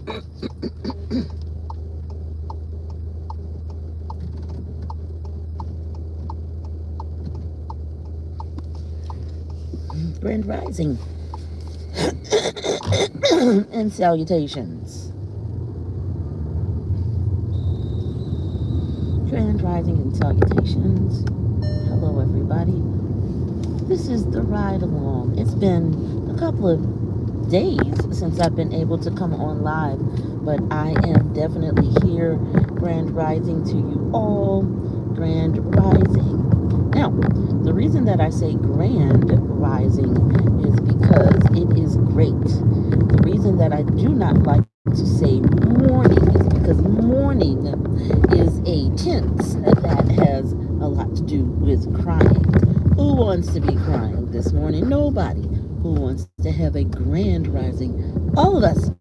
Grand Rising and salutations. Grand Rising and salutations. Hello, everybody. This is the ride along. It's been a couple of days since I've been able to come on live, but I am definitely here. Grand Rising to you all. Grand Rising. Now, the reason that I say Grand Rising is because it is great. The reason that I do not like to say morning is because morning is a tense that has a lot to do with crying. Who wants to be crying this morning? Nobody. Who wants to have a grand rising? All of us.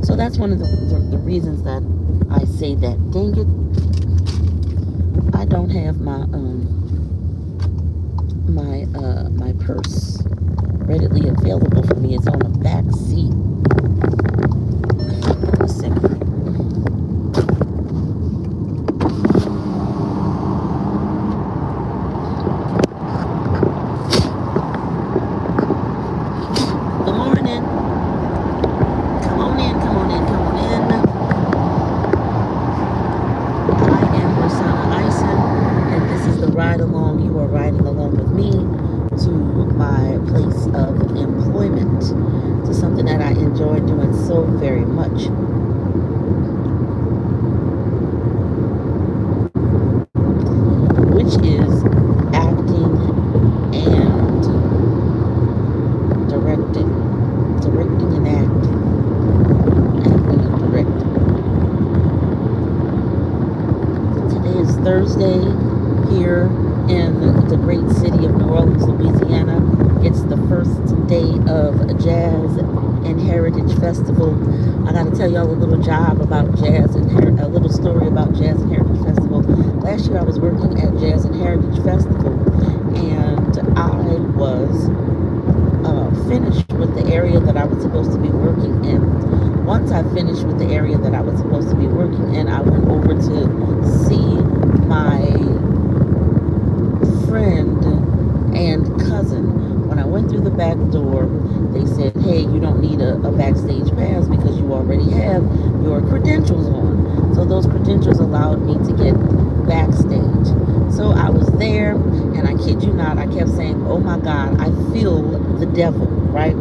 So that's one of the reasons that I say that. Dang it, I don't have my purse readily available for me. It's on the back seat. A second. Good morning. Come on in, come on in, come on in. I am Rahsaana Ison, and this is the ride along. You are riding along with me to my place of employment, to something that I enjoy doing so very much. Which is acting and directing. Directing and acting. Acting and directing. Today is Thursday here in the great city of New Orleans, Louisiana. It's the first day of Jazz and Heritage Festival. I got to tell y'all a little job about Jazz and a little story about Jazz and Heritage Festival. Last year I was working at Jazz and Heritage Festival, and I was finished with the area that I was supposed to be working in. Once I finished with the area that I was supposed to be working in, I went over to see my friend and cousin. When I went through the back door, they said, hey, you don't need a backstage pass because you already have your credentials on. So those credentials allowed me to get backstage. So I was there, and I kid you not, I kept saying, oh my God, I feel the devil, right?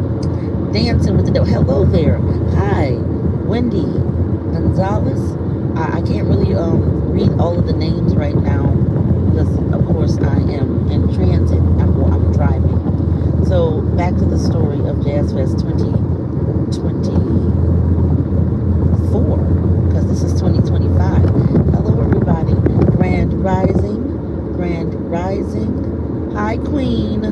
Dancing with the devil. Hello there. Hi, Wendy Gonzalez. I can't really read all of the names right now because, of course, I am in transit. I'm driving. So back to the story of Jazz Fest 2024, because this is 2025. Hello, everybody. Grand Rising. Grand Rising. Hi, Queen.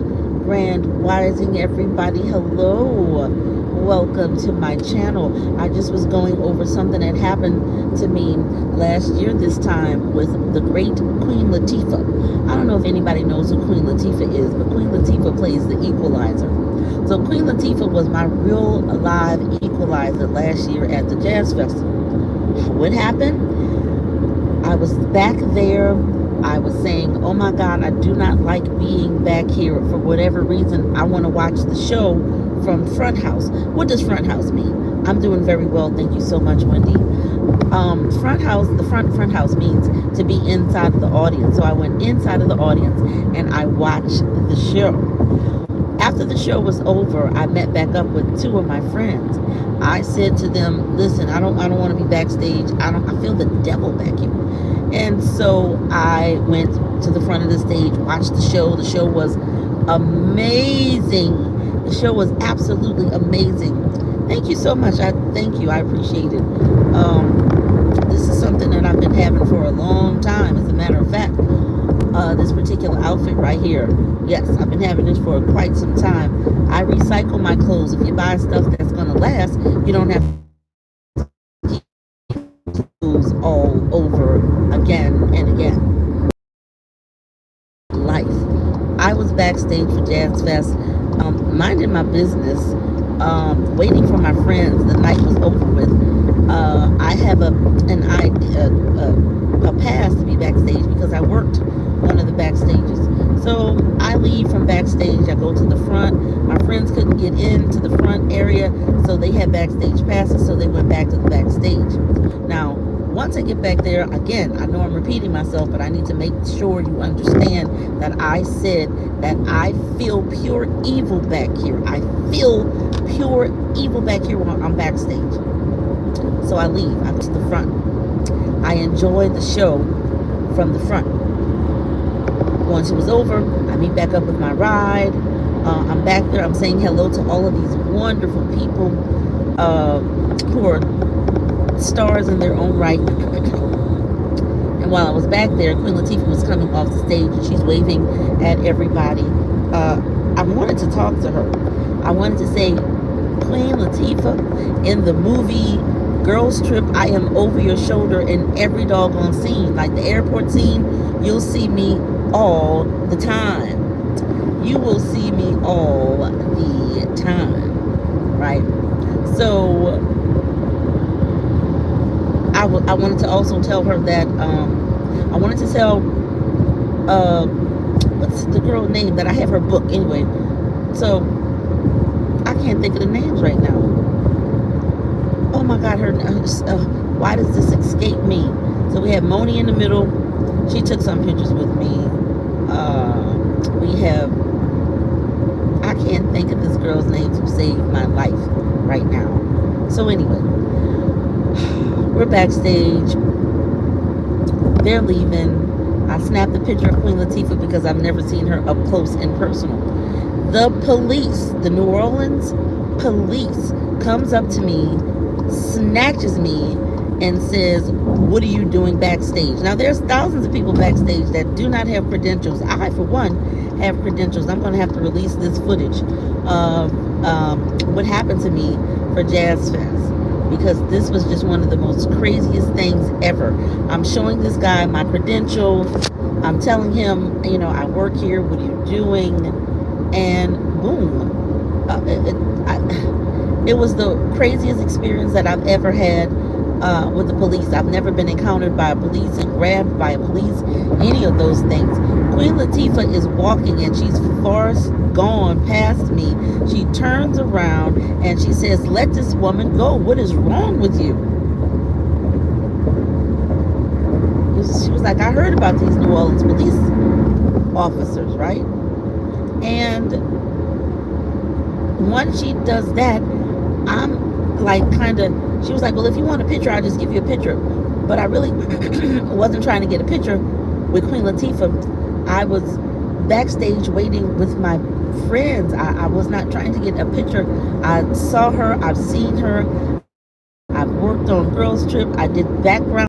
Grand Rising, everybody. Hello. Welcome to my channel. I just was going over something that happened to me last year this time with the great Queen Latifah. I don't know if anybody knows who Queen Latifah is, but Queen Latifah plays the equalizer. So Queen Latifah was my real live equalizer last year at the Jazz Festival. What happened? I was back there. I was saying, oh my God, I do not like being back here for whatever reason. I want to watch the show from front house. What does front house mean? I'm doing very well. Thank you so much, Wendy. Front house, the front house means to be inside of the audience. So I went inside of the audience and I watched the show. After the show was over, I met back up with two of my friends. I said to them, listen, I don't want to be backstage. I feel the devil back here. And so I went to the front of the stage, watched the show. The show was amazing. The show was absolutely amazing. Thank you so much. Thank you. I appreciate it. This is something that I've been having for a long time. As a matter of fact, this particular outfit right here, yes, I've been having this for quite some time. I recycle my clothes. If you buy stuff that's going to last, you don't have to keep clothes all over again and again. Life. I was backstage for Jazz Fest, minding my business, waiting for my friends. The night was over with. I have an idea, a pass to be backstage because I worked one of the backstages. So I leave from backstage. I go to the front. My friends couldn't get into the front area, so they had backstage passes. So they went back to the backstage. Now, once I get back there, again, I know I'm repeating myself, but I need to make sure you understand that I said that I feel pure evil back here. I feel pure evil back here when I'm backstage. So I leave. I go to the front. I enjoy the show from the front. Once it was over, I meet back up with my ride. I'm back there. I'm saying hello to all of these wonderful people who are stars in their own right. And while I was back there, Queen Latifah was coming off the stage and she's waving at everybody. I wanted to talk to her. I wanted to say, Queen Latifah, in the movie Girls Trip, I am over your shoulder in every doggone scene. Like the airport scene, you'll see me all the time. You will see me all the time, right? So I wanted to also tell her that I wanted to tell what's the girl's name that I have her book anyway. So I can't think of the names right now. Oh my God, her. Why does this escape me? So we have Moni in the middle. She took some pictures with me. We have. I can't think of this girl's name to save my life right now. So anyway, we're backstage. They're leaving. I snapped a picture of Queen Latifah because I've never seen her up close and personal. The police, the New Orleans police, comes up to me, snatches me, and says, "What are you doing backstage?" Now, there's thousands of people backstage that do not have credentials. I, for one, have credentials. I'm going to have to release this footage of what happened to me for Jazz Fest, because this was just one of the most craziest things ever. I'm showing this guy my credentials. I'm telling him, I work here. What are you doing? And boom. It was the craziest experience that I've ever had with the police. I've never been encountered by a police and grabbed by a police, any of those things. Queen Latifah is walking and she's far gone past me. She turns around and she says, "Let this woman go. What is wrong with you?" She was like, "I heard about these New Orleans police officers, right?" And once she does that, I'm like she was like, "Well, if you want a picture, I'll just give you a picture." But I really wasn't trying to get a picture with Queen Latifah. I was backstage waiting with my friends. I was not trying to get a picture. I saw her. I've seen her. I've worked on Girls Trip. I did background